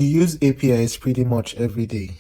You use APIs pretty much every day.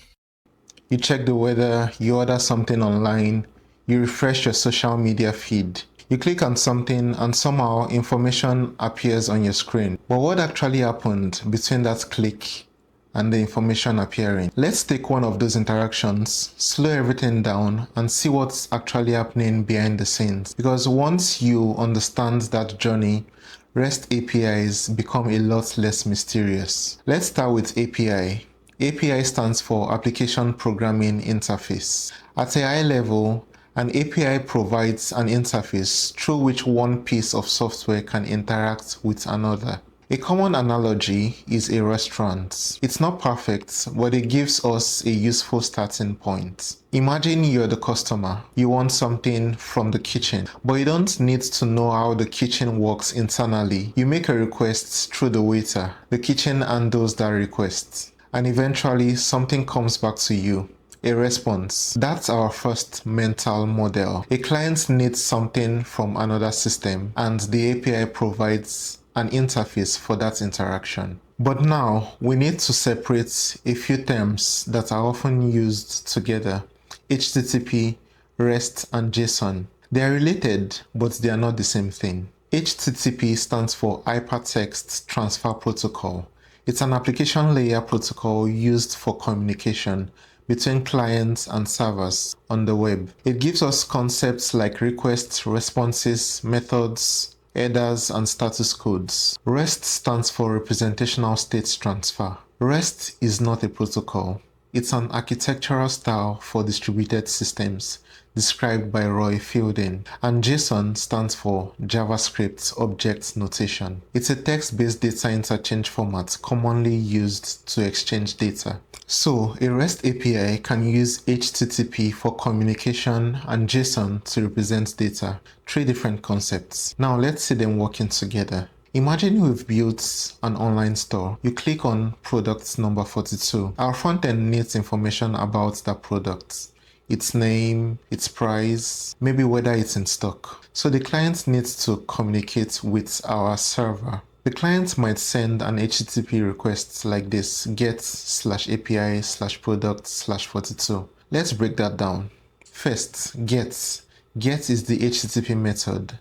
You check the weather, you order something online, you refresh your social media feed. You click on something and somehow information appears on your screen. But what actually happened between that click and the information appearing? Let's take one of those interactions, slow everything down, and see what's actually happening behind the scenes. Because once you understand that journey, REST APIs become a lot less mysterious. Let's start with API. API stands for Application Programming Interface. At a high level, an API provides an interface through which one piece of software can interact with another. A common analogy is a restaurant. It's not perfect, but it gives us a useful starting point. Imagine you're the customer. You want something from the kitchen, but you don't need to know how the kitchen works internally. You make a request through the waiter. The kitchen handles that request, and eventually something comes back to you. A response. That's our first mental model. A client needs something from another system, and the API provides an interface for that interaction. But now we need to separate a few terms that are often used together: HTTP, REST, and JSON. They are related, but they are not the same thing. HTTP stands for Hypertext Transfer Protocol. It's an application layer protocol used for communication between clients and servers on the web. It gives us concepts like requests, responses, methods, headers, and status codes. REST stands for Representational State Transfer. REST is not a protocol. It's an architectural style for distributed systems described by Roy Fielding, and JSON stands for JavaScript Object Notation. It's a text-based data interchange format commonly used to exchange data. So, a REST API can use HTTP for communication and JSON to represent data. Three different concepts. Now let's see them working together. Imagine we've built an online store. You click on product number 42. Our front end needs information about that product. Its name, its price, maybe whether it's in stock. So the client needs to communicate with our server. The client might send an HTTP request like this: get/API/product/42. Let's break that down. First, get. Get is the HTTP method.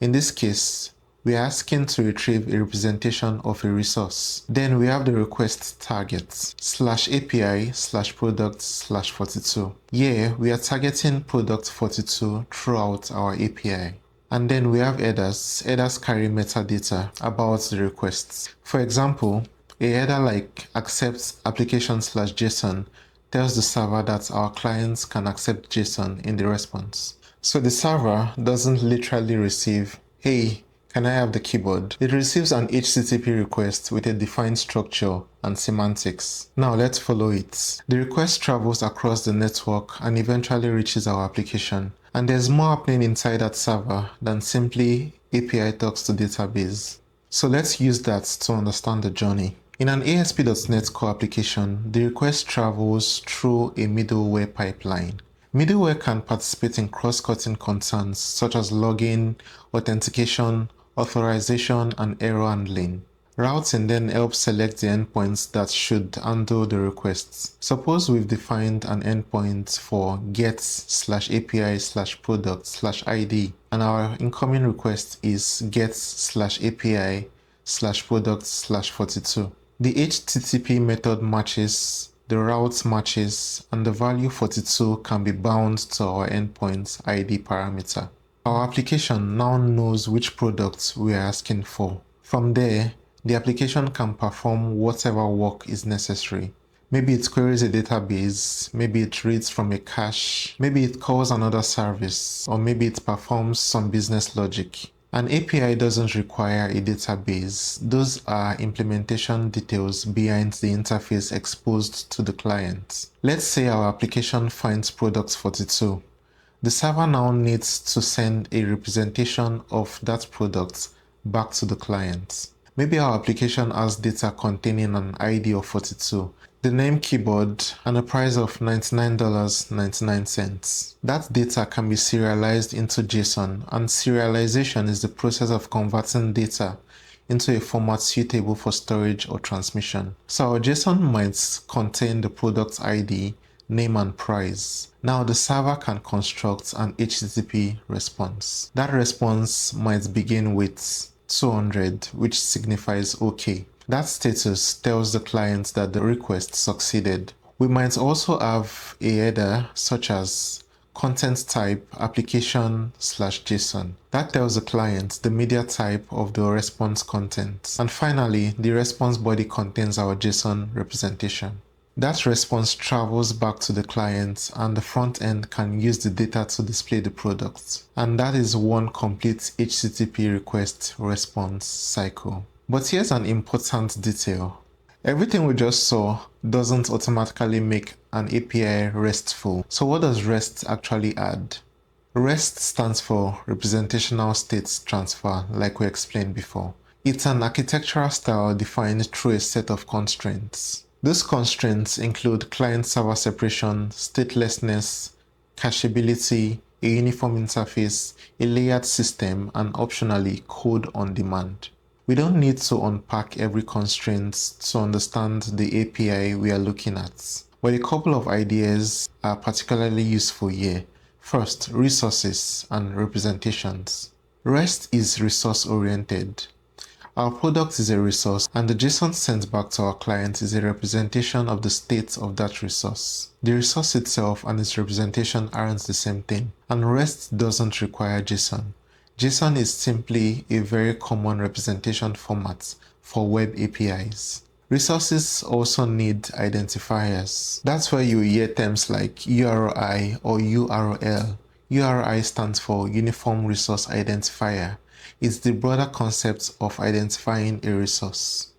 In this case, we are asking to retrieve a representation of a resource. Then we have the request target, /API/product/42. Here, we are targeting product 42 throughout our API. And then we have headers. Headers carry metadata about the requests. For example, a header like accept application/JSON tells the server that our clients can accept JSON in the response. So the server doesn't literally receive, "Hey, can I have the keyboard?" It receives an HTTP request with a defined structure and semantics. Now let's follow it. The request travels across the network and eventually reaches our application. And there's more happening inside that server than simply API talks to database. So let's use that to understand the journey. In an ASP.NET Core application, the request travels through a middleware pipeline. Middleware can participate in cross-cutting concerns such as logging, authentication, authorization, and error handling. Routing then helps select the endpoints that should handle the requests. Suppose we've defined an endpoint for get/API/product/ID, and our incoming request is get/API/product/42. The HTTP method matches, the route matches, and the value 42 can be bound to our endpoint ID parameter. Our application now knows which product we are asking for. From there, the application can perform whatever work is necessary. Maybe it queries a database, maybe it reads from a cache, maybe it calls another service, or maybe it performs some business logic. An API doesn't require a database. Those are implementation details behind the interface exposed to the client. Let's say our application finds product 42. The server now needs to send a representation of that product back to the client. Maybe our application has data containing an ID of 42, the name keyboard, and a price of $99.99. That data can be serialized into JSON, and serialization is the process of converting data into a format suitable for storage or transmission. So our JSON might contain the product ID, name and price. Now the server can construct an HTTP response. That response might begin with 200, which signifies OK. That status tells the client that the request succeeded. We might also have a header such as content type application/JSON. That tells the client the media type of the response content. And finally, the response body contains our JSON representation. That response travels back to the client and the front end can use the data to display the product. And that is one complete HTTP request response cycle. But here's an important detail. Everything we just saw doesn't automatically make an API RESTful. So what does REST actually add? REST stands for Representational State Transfer, like we explained before. It's an architectural style defined through a set of constraints. Those constraints include client-server separation, statelessness, cacheability, a uniform interface, a layered system, and optionally code on demand. We don't need to unpack every constraint to understand the API we are looking at, but a couple of ideas are particularly useful here. First, resources and representations. REST is resource-oriented. Our product is a resource, and the JSON sent back to our client is a representation of the state of that resource. The resource itself and its representation aren't the same thing, and REST doesn't require JSON. JSON is simply a very common representation format for web APIs. Resources also need identifiers. That's where you hear terms like URI or URL. URI stands for Uniform Resource Identifier. It's the broader concept of identifying a resource.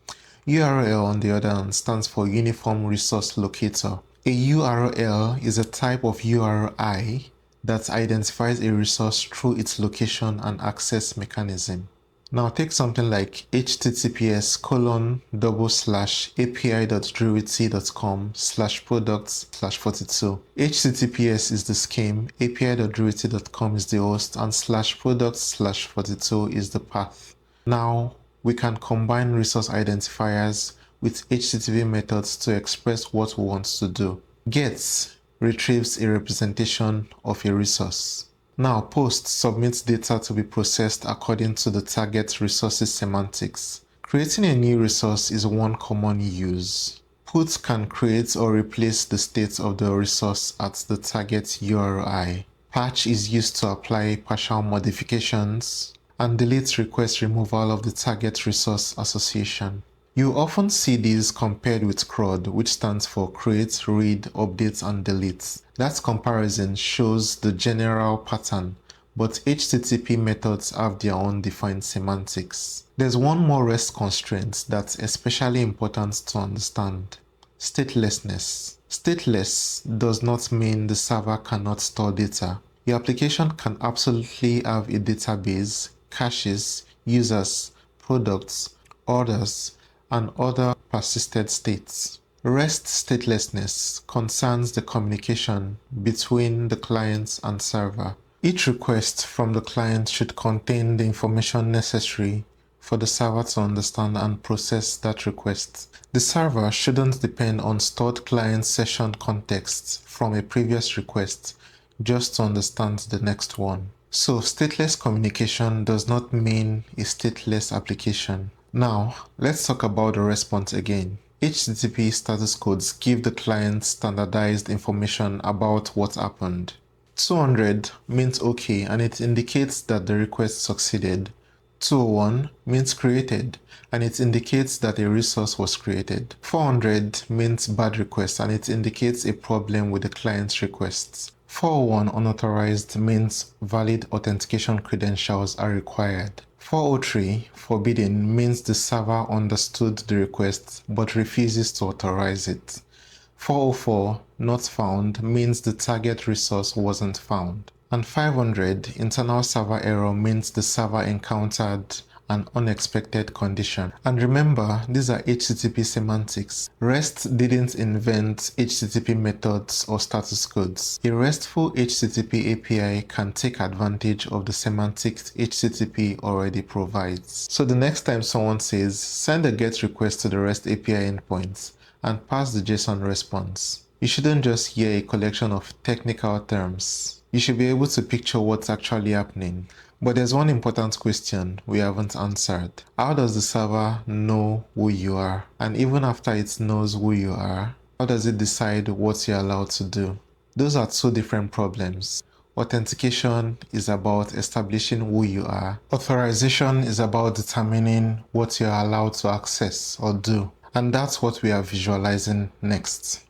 URL, on the other hand, stands for Uniform Resource Locator. A URL is a type of URI that identifies a resource through its location and access mechanism. Now take something like https:/api.druidty.com/products/42. HTTPS is the scheme, api.druidty.com is the host, and /products/42 is the path. Now we can combine resource identifiers with HTTP methods to express what we want to do. Get retrieves a representation of a resource. Now post submits data to be processed according to the target resource's semantics. Creating a new resource is one common use. Put can create or replace the state of the resource at the target URI. Patch is used to apply partial modifications, and delete request removal of the target resource association. You often see these compared with CRUD, which stands for Create, Read, Update, and Delete. That comparison shows the general pattern, but HTTP methods have their own defined semantics. There's one more REST constraint that's especially important to understand: statelessness. Stateless does not mean the server cannot store data. Your application can absolutely have a database, caches, users, products, orders, and other persisted states. REST statelessness concerns the communication between the client and server. Each request from the client should contain the information necessary for the server to understand and process that request. The server shouldn't depend on stored client session context from a previous request just to understand the next one. So stateless communication does not mean a stateless application. Now, let's talk about the response again. HTTP status codes give the client standardized information about what happened. 200 means OK and it indicates that the request succeeded. 201 means created and it indicates that a resource was created. 400 means bad request and it indicates a problem with the client's requests. 401 unauthorized means valid authentication credentials are required. 403 forbidden means the server understood the request but refuses to authorize it. 404 not found means the target resource wasn't found. And 500 internal server error means the server encountered an unexpected condition. And remember, these are HTTP semantics. REST didn't invent HTTP methods or status codes. A RESTful HTTP API can take advantage of the semantics HTTP already provides. So the next time someone says, send a GET request to the REST API endpoint and pass the JSON response, you shouldn't just hear a collection of technical terms. You should be able to picture what's actually happening. But there's one important question we haven't answered. How does the server know who you are? And even after it knows who you are, how does it decide what you're allowed to do? Those are two different problems. Authentication is about establishing who you are. Authorization is about determining what you're allowed to access or do. And that's what we are visualizing next.